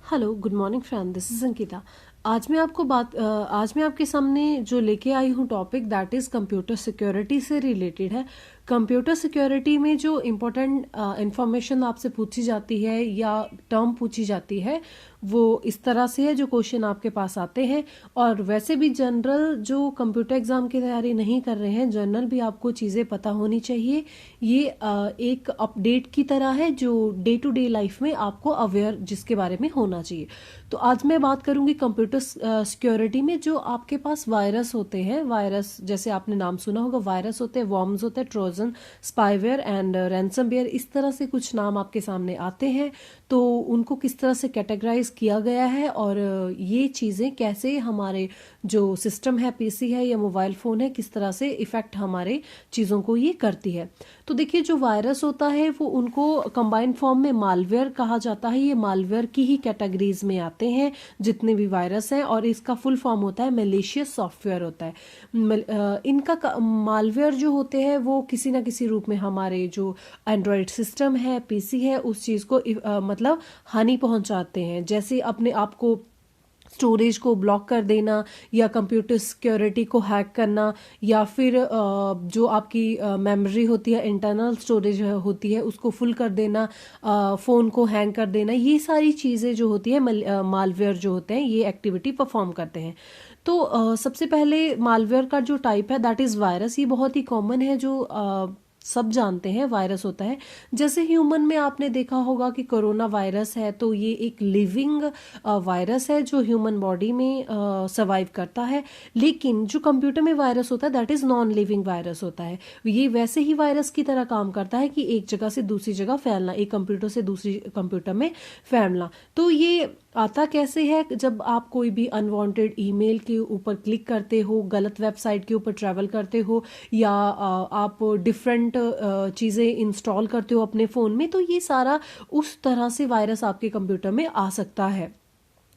Hello, good morning friend, this is Ankita. आज मैं आपके सामने जो लेके आई हूँ topic that is computer security से रिलेटेड है। कंप्यूटर सिक्योरिटी में जो इम्पोर्टेंट इंफॉर्मेशन आपसे पूछी जाती है या टर्म पूछी जाती है वो इस तरह से है जो क्वेश्चन आपके पास आते हैं। और वैसे भी जनरल जो कंप्यूटर एग्ज़ाम की तैयारी नहीं कर रहे हैं, जनरल भी आपको चीज़ें पता होनी चाहिए। ये एक अपडेट की तरह है जो डे टू डे लाइफ में आपको अवेयर जिसके बारे में होना चाहिए। तो आज मैं बात करूंगी कंप्यूटर सिक्योरिटी में जो आपके पास वायरस होते हैं। वायरस जैसे आपने नाम सुना होगा, वायरस होते हैं, वॉर्म्स होते हैं, ट्रोजन, स्पाईवेयर एंड रैंसमवेयर, इस तरह से कुछ नाम आपके सामने आते हैं। तो उनको किस तरह से कैटेगराइज किया गया है और ये चीज़ें कैसे हमारे जो सिस्टम है, पीसी है या मोबाइल फ़ोन है, किस तरह से इफ़ेक्ट हमारे चीज़ों को ये करती है। तो देखिए, जो वायरस होता है वो उनको कंबाइंड फॉर्म में मालवेयर कहा जाता है। ये मालवेयर की ही कैटेगरीज में आते हैं जितने भी वायरस हैं, और इसका फुल फॉर्म होता है मैलिशियस सॉफ्टवेयर होता है। इनका मालवेयर जो होते हैं वो किसी ना किसी रूप में हमारे जो एंड्रॉयड सिस्टम है, पीसी है, उस चीज़ को मतलब हानि पहुंचाते हैं। जैसे अपने आप को स्टोरेज को ब्लॉक कर देना, या कंप्यूटर सिक्योरिटी को हैक करना, या फिर जो आपकी मेमोरी होती है, इंटरनल स्टोरेज होती है, उसको फुल कर देना, फ़ोन को हैंग कर देना, ये सारी चीज़ें जो होती है मालवेयर जो होते हैं ये एक्टिविटी परफॉर्म करते हैं। तो सबसे पहले मालवेयर का जो टाइप है दैट इज़ वायरस। ये बहुत ही कॉमन है, जो सब जानते हैं वायरस होता है। जैसे ह्यूमन में आपने देखा होगा कि कोरोना वायरस है, तो ये एक लिविंग वायरस है जो ह्यूमन बॉडी में सर्वाइव करता है। लेकिन जो कंप्यूटर में वायरस होता है that is non living virus होता है। ये वैसे ही वायरस की तरह काम करता है कि एक जगह से दूसरी जगह फैलना, एक कंप्यूटर से दूसरी कंप्यूटर में फैलना। तो ये आता कैसे है? जब आप कोई भी अनवांटेड ईमेल के ऊपर क्लिक करते हो, गलत वेबसाइट के ऊपर ट्रैवल करते हो, या आप डिफरेंट चीज़ें इंस्टॉल करते हो अपने फ़ोन में, तो ये सारा उस तरह से वायरस आपके कंप्यूटर में आ सकता है।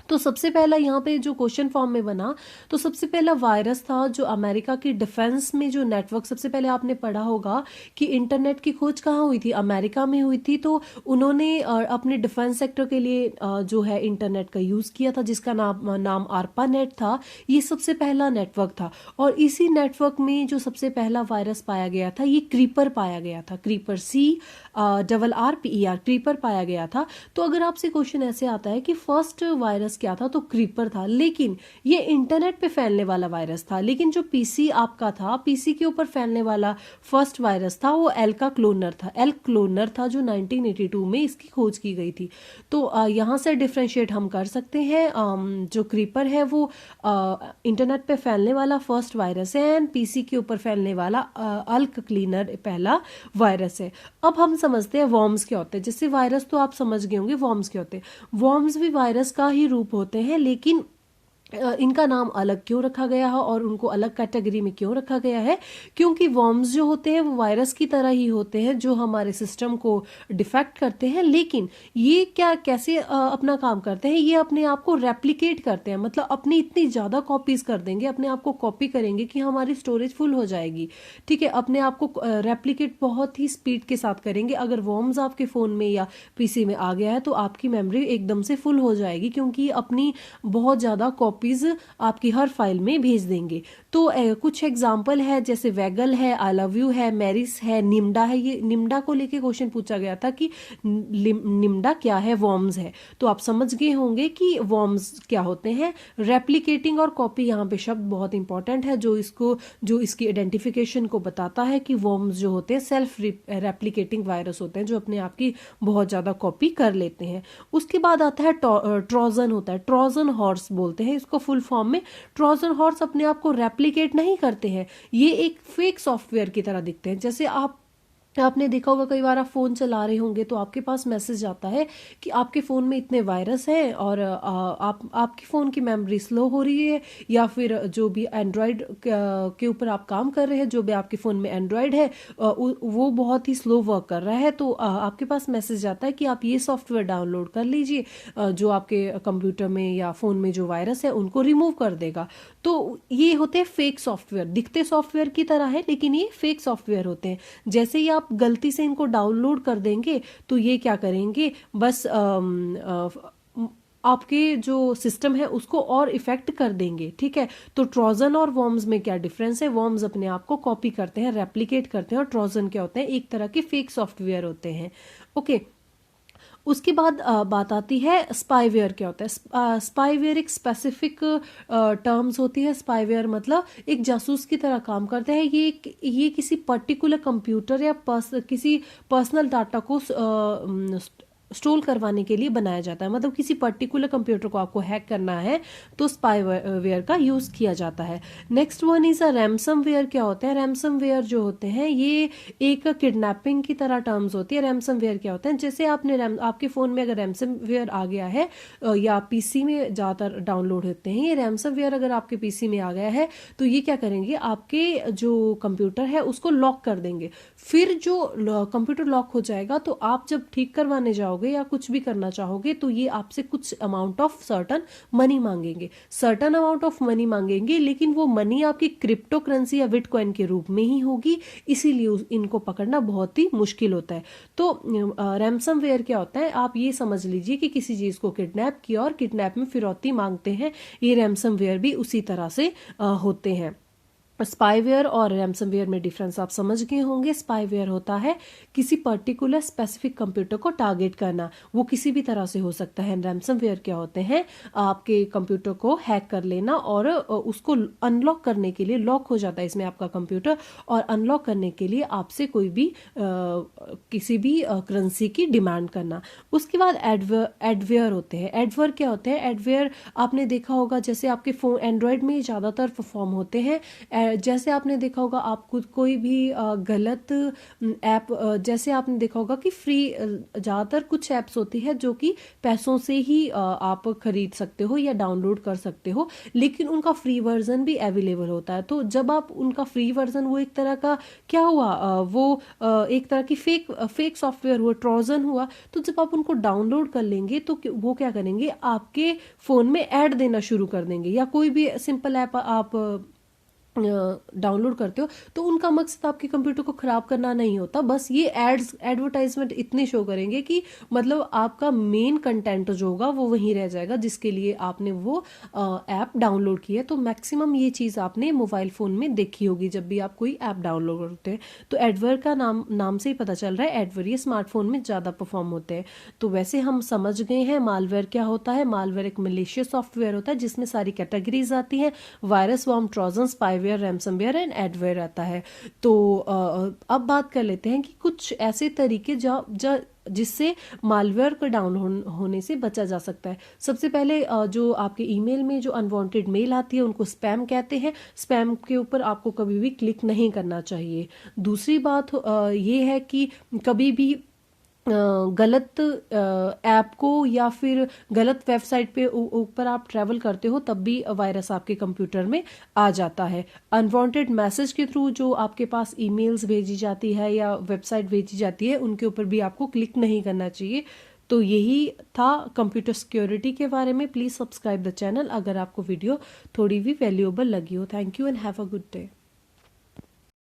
तो सबसे पहला यहाँ पे जो क्वेश्चन फॉर्म में बना, तो सबसे पहला वायरस था जो अमेरिका की डिफेंस में जो नेटवर्क, सबसे पहले आपने पढ़ा होगा कि इंटरनेट की खोज कहाँ हुई थी, अमेरिका में हुई थी। तो उन्होंने अपने डिफेंस सेक्टर के लिए जो है इंटरनेट का यूज़ किया था, जिसका नाम आरपा नेट था। ये सबसे पहला नेटवर्क था, और इसी नेटवर्क में जो सबसे पहला वायरस पाया गया था ये क्रीपर पाया गया था। क्रीपर, CRRPER, क्रीपर पाया गया था। तो अगर आपसे क्वेश्चन ऐसे आता है कि फर्स्ट वायरस क्या था, तो क्रीपर था। लेकिन ये इंटरनेट पे फैलने वाला वायरस था। लेकिन जो पीसी आपका था, पीसी के ऊपर फैलने वाला फर्स्ट वायरस था वो एल्का क्लोनर था। एल क्लोनर था जो 1982 में इसकी खोज की गई थी। तो यहाँ से डिफ्रेंशिएट हम कर सकते हैं। जो क्रीपर है वो इंटरनेट पे फैलने वाला फर्स्ट वायरस है, एंड पीसी के ऊपर फैलने वाला अल्क क्लीनर पहला वायरस है। अब हम समझते हैं वॉर्म्स क्या होते हैं। जैसे वायरस तो आप समझ गए होंगे वॉर्म्स क्या होते हैं। वॉर्म्स भी वायरस का ही रूप होते हैं, लेकिन इनका नाम अलग क्यों रखा गया है और उनको अलग कैटेगरी में क्यों रखा गया है? क्योंकि वॉर्म्स जो होते हैं वो वायरस की तरह ही होते हैं जो हमारे सिस्टम को डिफेक्ट करते हैं। लेकिन ये कैसे अपना काम करते हैं? ये अपने आप को रेप्लिकेट करते हैं, मतलब अपनी इतनी ज़्यादा कॉपीज कर देंगे, अपने आप को कॉपी करेंगे कि हमारी स्टोरेज फुल हो जाएगी। ठीक है, अपने आप को रेप्लिकेट बहुत ही स्पीड के साथ करेंगे। अगर वॉर्म्स आपके फ़ोन में या पीसी में आ गया है तो आपकी मेमोरी एकदम से फुल हो जाएगी, क्योंकि अपनी बहुत ज़्यादा कॉपीज आपकी हर फाइल में भेज देंगे। तो कुछ एग्जाम्पल है, जैसे वैगल है, आई लव यू है, मैरिस है, निम्डा है। ये निम्डा को लेके क्वेश्चन पूछा गया था कि निम्डा क्या है, वॉर्म्स है। तो आप समझ गए होंगे कि वॉर्म्स क्या होते हैं। रेप्लिकेटिंग और कॉपी यहाँ पे शब्द बहुत इंपॉर्टेंट है, जो इसकी आइडेंटिफिकेशन को बताता है कि वॉर्म्स जो होते हैं सेल्फ रेप्लिकेटिंग वायरस होते हैं जो अपने आप की बहुत ज़्यादा कॉपी कर लेते हैं। उसके बाद आता है ट्रोजन होता है। ट्रोजन हॉर्स बोलते हैं इसको फुल फॉर्म में। ट्रोजन हॉर्स अपने आप को रेप्लिकेट नहीं करते हैं, ये एक फेक सॉफ्टवेयर की तरह दिखते हैं। जैसे आपने देखा होगा, कई बार आप फ़ोन चला रहे होंगे तो आपके पास मैसेज आता है कि आपके फ़ोन में इतने वायरस हैं और आपके फ़ोन की मेमोरी स्लो हो रही है, या फिर जो भी एंड्रॉयड के ऊपर आप काम कर रहे हैं, जो भी आपके फ़ोन में एंड्रॉयड है वो बहुत ही स्लो वर्क कर रहा है। तो आपके पास मैसेज आता है कि आप ये सॉफ्टवेयर डाउनलोड कर लीजिए, जो आपके कंप्यूटर में या फ़ोन में जो वायरस है उनको रिमूव कर देगा। तो ये होते हैं फेक सॉफ्टवेयर, दिखते सॉफ्टवेयर की तरह है लेकिन ये फेक सॉफ्टवेयर होते हैं। जैसे ही आप गलती से इनको डाउनलोड कर देंगे तो ये क्या करेंगे, बस आपके जो सिस्टम है उसको और इफेक्ट कर देंगे, ठीक है। तो ट्रोजन और वॉर्म्स में क्या डिफरेंस है? वॉर्म्स अपने आप को कॉपी करते हैं, रेप्लिकेट करते हैं, और ट्रोजन क्या होते हैं? एक तरह के फेक सॉफ्टवेयर होते हैं। ओके, उसके बाद बात आती है स्पाईवेयर क्या होता है। स्पाईवेयर एक स्पेसिफिक टर्म्स होती है। स्पाईवेयर मतलब एक जासूस की तरह काम करता है। ये किसी पर्टिकुलर कंप्यूटर या किसी पर्सनल डाटा को स्टोर करवाने के लिए बनाया जाता है। मतलब किसी पर्टिकुलर कंप्यूटर को आपको हैक करना है तो स्पाईवेयर का यूज किया जाता है। Next one is a ransomware. क्या होता है? रैंसमवेयर जो होते हैं ये एक किडनैपिंग की तरह टर्म्स होती है। रैंसमवेयर क्या होता है? जैसे आपके फोन में अगर रैंसमवेयर आ गया है या पीसी में ज़्यादातर डाउनलोड होते हैं, ये रैंसमवेयर अगर आपके पीसी में आ गया है तो ये क्या करेंगे? आपके जो कंप्यूटर है उसको लॉक कर देंगे। फिर जो कंप्यूटर लॉक हो जाएगा तो आप जब ठीक करवाने जाओगे या कुछ भी करना चाहोगे तो ये आपसे कुछ अमाउंट ऑफ सर्टन मनी मांगेंगे, सर्टन अमाउंट ऑफ मनी मांगेंगे, लेकिन वो मनी आपकी क्रिप्टो करेंसी या बिटकॉइन के रूप में ही होगी, इसीलिए इनको पकड़ना बहुत ही मुश्किल होता है। तो रैंसमवेयर क्या होता है? आप ये समझ लीजिए कि किसी चीज को किडनैप किया और किडनैप में फिरौती मांगते हैं। ये रैंसमवेयर भी उसी तरह से होते हैं। स्पाईवेयर और रैंसमवेयर में डिफरेंस आप समझ गए होंगे। स्पाईवेयर होता है किसी पर्टिकुलर स्पेसिफिक कंप्यूटर को टारगेट करना, वो किसी भी तरह से हो सकता है। रैंसमवेयर क्या होते हैं? आपके कंप्यूटर को हैक कर लेना और उसको अनलॉक करने के लिए, लॉक हो जाता है इसमें आपका कंप्यूटर, और अनलॉक करने के लिए आपसे कोई भी किसी भी करेंसी की डिमांड करना। उसके बाद एडवेयर होते हैं। एडवेयर क्या होते हैं? एडवेयर आपने देखा होगा, जैसे आपके फोन एंड्रॉयड में ज़्यादातर परफॉर्म होते हैं। जैसे आपने देखा होगा आप कोई भी गलत ऐप, जैसे आपने देखा होगा कि फ्री ज़्यादातर कुछ ऐप्स होती है जो कि पैसों से ही आप खरीद सकते हो या डाउनलोड कर सकते हो, लेकिन उनका फ्री वर्जन भी अवेलेबल होता है। तो जब आप उनका फ्री वर्जन, वो एक तरह का क्या हुआ, वो एक तरह की फेक सॉफ्टवेयर हुआ, ट्रोजन हुआ। तो जब आप उनको डाउनलोड कर लेंगे तो वो क्या करेंगे? आपके फ़ोन में ऐड देना शुरू कर देंगे, या कोई भी सिंपल ऐप आप डाउनलोड करते हो तो उनका मकसद आपके कंप्यूटर को ख़राब करना नहीं होता, बस ये एडवर्टाइजमेंट इतने शो करेंगे कि मतलब आपका मेन कंटेंट जो होगा वो वहीं रह जाएगा जिसके लिए आपने वो ऐप डाउनलोड की है। तो मैक्सिमम ये चीज़ आपने मोबाइल फ़ोन में देखी होगी जब भी आप कोई ऐप डाउनलोड करते हैं। तो एडवेयर का नाम से ही पता चल रहा है, एडवेयर ये स्मार्टफोन में ज़्यादा परफॉर्म होते हैं। तो वैसे हम समझ गए हैं मालवेयर क्या होता है। मालवेयर एक मलेशियस सॉफ्टवेयर होता है जिसमें सारी कैटेगरीज आती हैं, virus, worm, Trojan, spyware, ransomware and adware आता है। तो अब बात कर लेते हैं कि कुछ ऐसे तरीके जिससे मालवेयर को डाउन होने से बचा जा सकता है। सबसे पहले जो आपके ईमेल में जो अनवांटेड मेल आती है उनको स्पैम कहते हैं। स्पैम के ऊपर आपको कभी भी क्लिक नहीं करना चाहिए। दूसरी बात ये है कि कभी भी गलत ऐप को या फिर गलत वेबसाइट पे ऊपर आप ट्रैवल करते हो तब भी वायरस आपके कंप्यूटर में आ जाता है। अनवांटेड मैसेज के थ्रू जो आपके पास ईमेल्स भेजी जाती है या वेबसाइट भेजी जाती है उनके ऊपर भी आपको क्लिक नहीं करना चाहिए। तो यही था कंप्यूटर सिक्योरिटी के बारे में। प्लीज़ सब्सक्राइब द चैनल अगर आपको वीडियो थोड़ी भी वैल्यूएबल लगी हो। Thank you and have a good day.